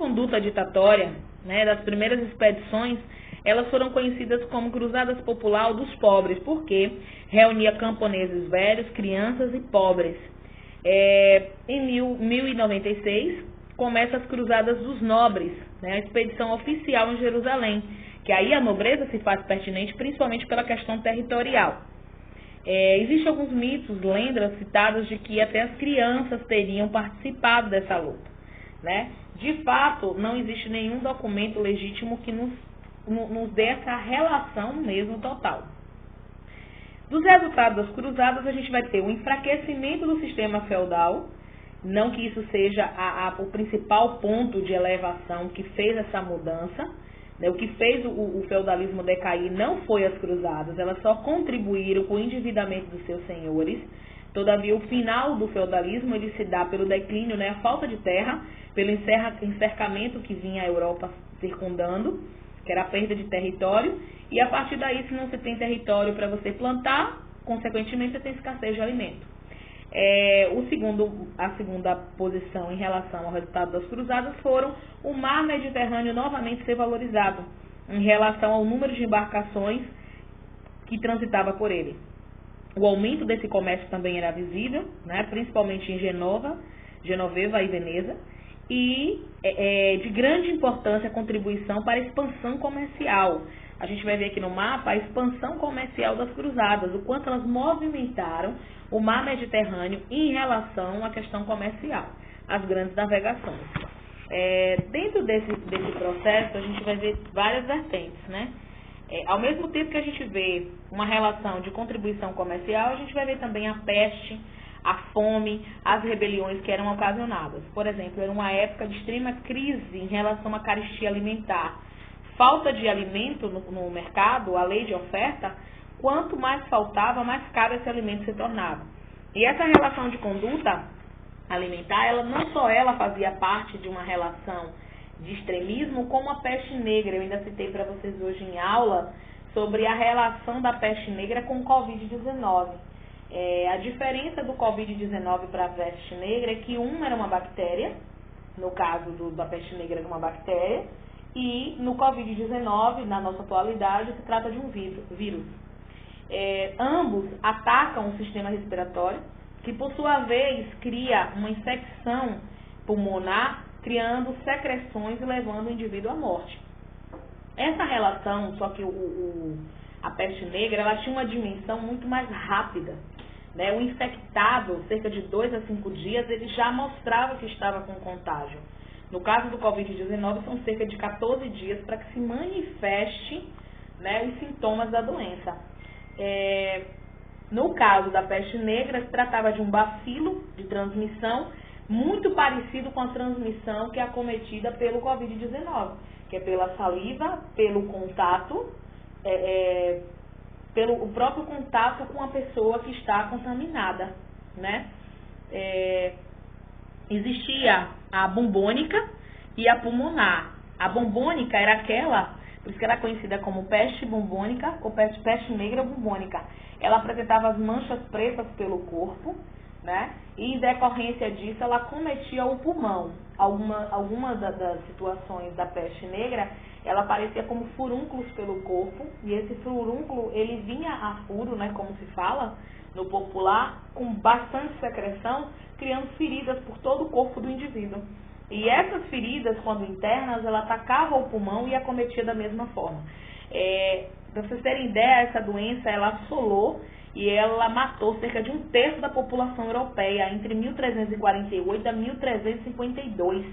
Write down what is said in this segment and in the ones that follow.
conduta ditatória, né, das primeiras expedições, elas foram conhecidas como Cruzadas Popular dos Pobres, porque reunia camponeses velhos, crianças e pobres. Em 1096, começa as Cruzadas dos Nobres, né, a expedição oficial em Jerusalém, que aí a nobreza se faz pertinente, principalmente pela questão territorial. Existem alguns mitos, lendas citadas de que até as crianças teriam participado dessa luta, né? De fato, não existe nenhum documento legítimo que nos dê essa relação mesmo total. Dos resultados das cruzadas, a gente vai ter o enfraquecimento do sistema feudal, não que isso seja o principal ponto de elevação que fez essa mudança, né? O que fez o feudalismo decair não foi as cruzadas, elas só contribuíram com o endividamento dos seus senhores. Todavia, o final do feudalismo ele se dá pelo declínio, né? A falta de terra, pelo encercamento que vinha a Europa circundando, que era a perda de território, e a partir daí, se não se tem território para você plantar, consequentemente você tem escassez de alimento. A segunda posição em relação ao resultado das cruzadas foram o mar Mediterrâneo novamente ser valorizado em relação ao número de embarcações que transitava por ele. O aumento desse comércio também era visível, né, principalmente em Genoveva e Veneza, e de grande importância a contribuição para a expansão comercial. A gente vai ver aqui no mapa a expansão comercial das cruzadas, o quanto elas movimentaram o mar Mediterrâneo em relação à questão comercial, as grandes navegações. Dentro desse processo, a gente vai ver várias vertentes, né? Ao mesmo tempo que a gente vê uma relação de contribuição comercial, a gente vai ver também a peste, a fome, as rebeliões que eram ocasionadas. Por exemplo, era uma época de extrema crise em relação à carestia alimentar. Falta de alimento no mercado, a lei de oferta, quanto mais faltava, mais caro esse alimento se tornava. E essa relação de conduta alimentar, não só ela fazia parte de uma relação de extremismo, como a peste negra. Eu ainda citei para vocês hoje em aula sobre a relação da peste negra com o Covid-19. A diferença do Covid-19 para a peste negra é que uma era uma bactéria, no caso da peste negra era uma bactéria, e no Covid-19, na nossa atualidade, se trata de um vírus. Ambos atacam o sistema respiratório, que por sua vez cria uma infecção pulmonar, criando secreções e levando o indivíduo à morte. Essa relação, só que a peste negra, ela tinha uma dimensão muito mais rápida, né? O infectado, cerca de 2 a 5 dias, ele já mostrava que estava com contágio. No caso do Covid-19, são cerca de 14 dias para que se manifeste, né, os sintomas da doença. No caso da peste negra, se tratava de um bacilo de transmissão muito parecido com a transmissão que é acometida pelo Covid-19, que é pela saliva, pelo contato, pelo próprio contato com a pessoa que está contaminada, né? Existia a bubônica e a pulmonar. A bubônica era aquela, por isso que era conhecida como peste bubônica ou peste negra bubônica. Ela apresentava as manchas pretas pelo corpo, né? E em decorrência disso ela acometia o pulmão. Algumas das situações da peste negra, ela aparecia como furúnculos pelo corpo, e esse furúnculo ele vinha a furo, né, como se fala no popular, com bastante secreção, criando feridas por todo o corpo do indivíduo. E essas feridas, quando internas, ela atacava o pulmão e acometia da mesma forma. Para vocês terem ideia, essa doença ela assolou e ela matou cerca de 1/3 da população europeia entre 1348 a 1352.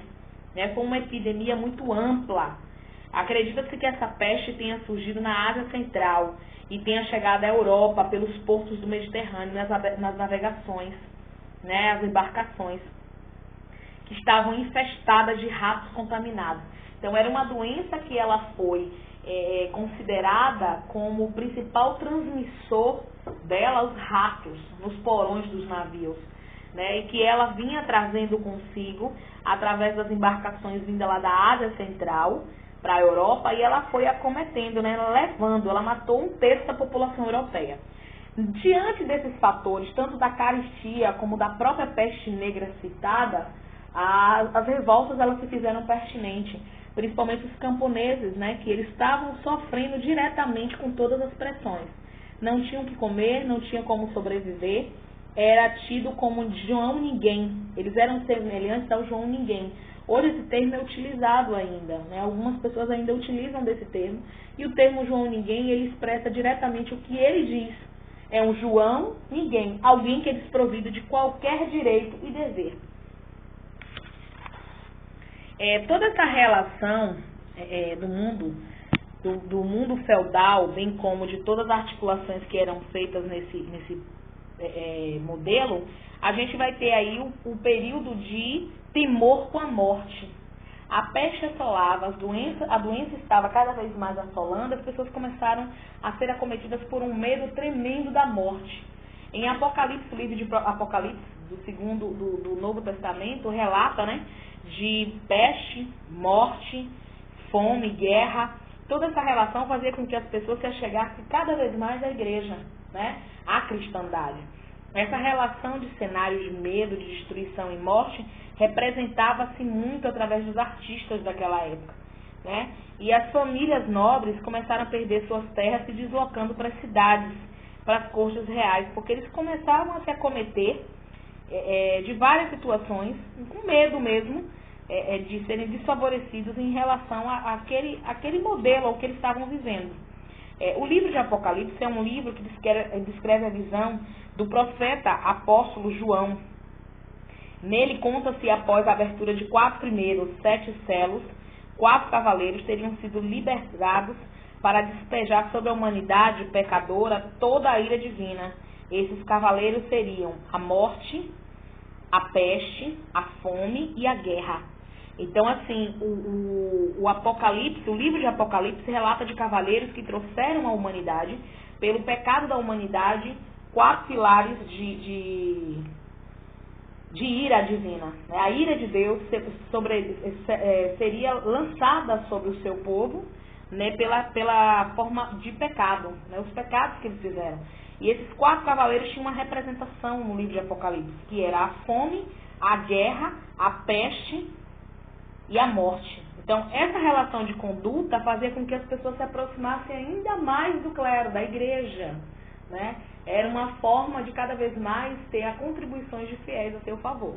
Né? Foi uma epidemia muito ampla. Acredita-se que essa peste tenha surgido na Ásia Central e tenha chegado à Europa pelos portos do Mediterrâneo, nas navegações, né, as embarcações, que estavam infestadas de ratos contaminados. Então, era uma doença que ela foi considerada como o principal transmissor dela, os ratos, nos porões dos navios, né, e que ela vinha trazendo consigo, através das embarcações vindas lá da Ásia Central, para a Europa, e ela foi acometendo, né, ela matou 1/3 da população europeia. Diante desses fatores, tanto da carestia como da própria peste negra citada, as revoltas elas se fizeram pertinentes, principalmente os camponeses, né, que eles estavam sofrendo diretamente com todas as pressões. Não tinham o que comer, não tinham como sobreviver, era tido como João Ninguém. Eles eram semelhantes ao João Ninguém. Hoje esse termo é utilizado ainda, né? Algumas pessoas ainda utilizam desse termo, e o termo João Ninguém, ele expressa diretamente o que ele diz. É um João Ninguém, alguém que é desprovido de qualquer direito e dever. Toda essa relação do mundo feudal, bem como de todas as articulações que eram feitas nesse modelo, a gente vai ter aí o período de temor com a morte. A peste assolava, a doença estava cada vez mais assolando, as pessoas começaram a ser acometidas por um medo tremendo da morte. Em Apocalipse, o livro de Apocalipse, do Novo Testamento, relata, né, de peste, morte, fome, guerra. Toda essa relação fazia com que as pessoas se achegassem cada vez mais à igreja, né, à cristandade. Essa relação de cenário de medo, de destruição e morte representava-se muito através dos artistas daquela época, né? E as famílias nobres começaram a perder suas terras se deslocando para as cidades, para as cortes reais, porque eles começavam a se acometer de várias situações, com medo mesmo, de serem desfavorecidos em relação àquele modelo ao que eles estavam vivendo. O livro de Apocalipse é um livro que descreve a visão do profeta apóstolo João. Nele conta-se, após a abertura de 4 primeiros 7 selos, 4 cavaleiros teriam sido liberados para despejar sobre a humanidade pecadora toda a ira divina. Esses cavaleiros seriam a morte, a peste, a fome e a guerra. Então, assim, o Apocalipse, o livro de Apocalipse relata de cavaleiros que trouxeram à humanidade, pelo pecado da humanidade, 4 pilares de ira divina. A ira de Deus seria lançada sobre o seu povo, né, pela forma de pecado, né, os pecados que eles fizeram. E esses 4 cavaleiros tinham uma representação no livro de Apocalipse, que era a fome, a guerra, a peste e a morte. Então, essa relação de conduta fazia com que as pessoas se aproximassem ainda mais do clero, da igreja, né? Era uma forma de cada vez mais ter as contribuições de fiéis a seu favor.